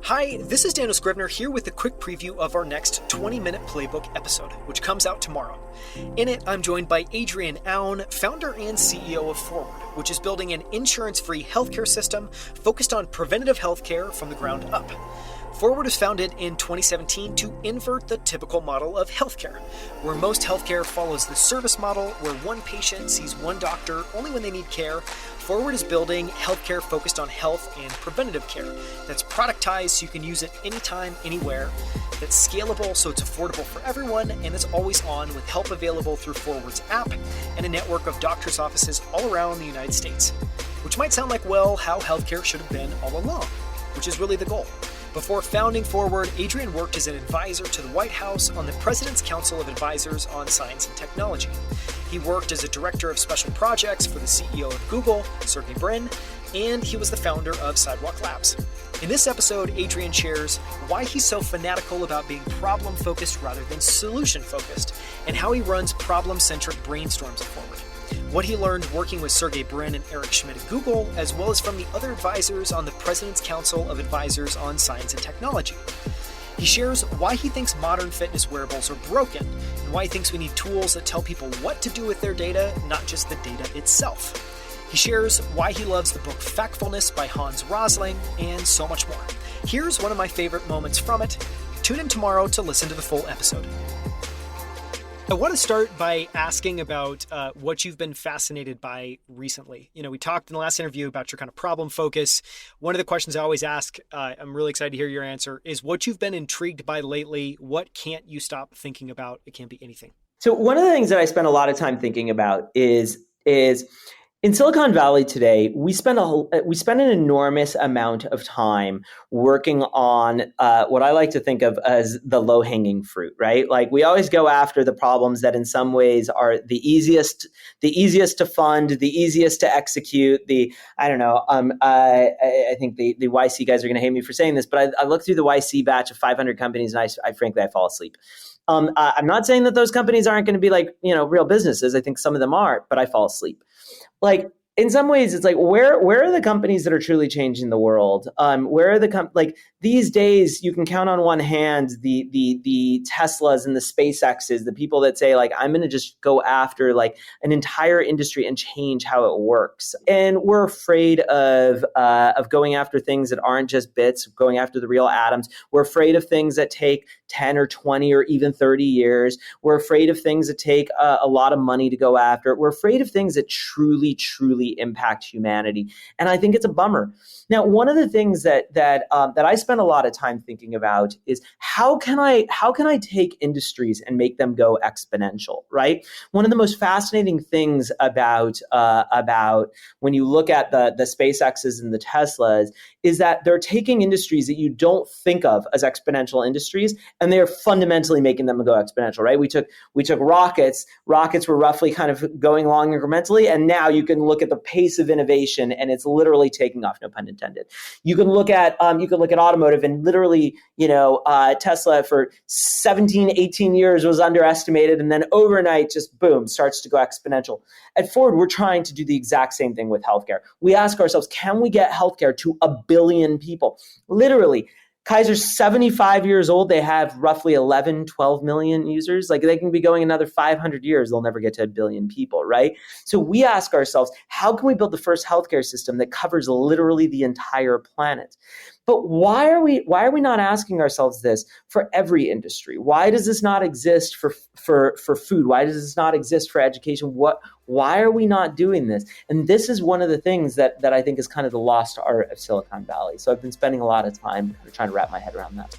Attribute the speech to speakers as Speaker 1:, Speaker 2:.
Speaker 1: Hi, this is Daniel Scrivner here with a quick preview of our next 20-minute playbook episode, which comes out tomorrow. In it, I'm joined by Adrian Aoun, founder and CEO of Forward, which is building an insurance-free healthcare system focused on preventative healthcare from the ground up. Forward was founded in 2017 to invert the typical model of healthcare, where most healthcare follows the service model where one patient sees one doctor only when they need care. Forward is building healthcare focused on health and preventative care that's productized so you can use it anytime, anywhere, that's scalable so it's affordable for everyone, and it's always on with help available through Forward's app and a network of doctors' offices all around the United States. Which might sound like, well, how healthcare should have been all along, which is really the goal. Before founding Forward, Adrian worked as an advisor to the White House on the President's Council of Advisors on Science and Technology. He worked as a director of special projects for the CEO of Google, Sergey Brin, and he was the founder of Sidewalk Labs. In this episode, Adrian shares why he's so fanatical about being problem-focused rather than solution-focused, and how he runs problem-centric brainstorms at Forward. What he learned working with Sergey Brin and Eric Schmidt at Google, as well as from the other advisors on the President's Council of Advisors on Science and Technology. He shares why he thinks modern fitness wearables are broken, and why he thinks we need tools that tell people what to do with their data, not just the data itself. He shares why he loves the book Factfulness by Hans Rosling, and so much more. Here's one of my favorite moments from it. Tune in tomorrow to listen to the full episode. I want to start by asking about what you've been fascinated by recently. You know, we talked in the last interview about your kind of problem focus. One of the questions I always ask, I'm really excited to hear your answer, is what you've been intrigued by lately. What can't you stop thinking about? It can't be anything.
Speaker 2: So one of the things that I spend a lot of time thinking about is in Silicon Valley today, we spend an enormous amount of time working on what I like to think of as the low-hanging fruit, right? Like we always go after the problems that in some ways are the easiest to fund, the easiest to execute. I think the YC guys are going to hate me for saying this, but I look through the YC batch of 500 companies and I frankly fall asleep. I'm not saying that those companies aren't going to be like, real businesses. I think some of them are, but I fall asleep. Like in some ways, it's like where are the companies that are truly changing the world? Where are the these days you can count on one hand the Teslas and the SpaceXs, the people that say like I'm going to just go after like an entire industry and change how it works. And we're afraid of going after things that aren't just bits, going after the real atoms. We're afraid of things that take 10 or 20 or even 30 years. We're afraid of things that take a lot of money to go after. We're afraid of things that truly impact humanity. And I think it's a bummer. Now, one of the things that I spend a lot of time thinking about is how can I take industries and make them go exponential, right? One of the most fascinating things about when you look at the SpaceXs and the Teslas is that they're taking industries that you don't think of as exponential industries, and they're fundamentally making them go exponential, right? We took rockets. Rockets were roughly kind of going along incrementally, and now you can look at the pace of innovation, and it's literally taking off. No pun intended. You can look at automotive, and literally, Tesla for 17, 18 years was underestimated, and then overnight, just boom, starts to go exponential. At Ford, we're trying to do the exact same thing with healthcare. We ask ourselves, can we get healthcare to 1 billion people? Literally. Kaiser's 75 years old. They have roughly 11, 12 million users. Like they can be going another 500 years. They'll never get to 1 billion people, right? So we ask ourselves, how can we build the first healthcare system that covers literally the entire planet? But why are we not asking ourselves this for every industry? Why does this not exist for food? Why does this not exist for education? Why are we not doing this? And this is one of the things that I think is kind of the lost art of Silicon Valley. So I've been spending a lot of time trying to wrap my head around that.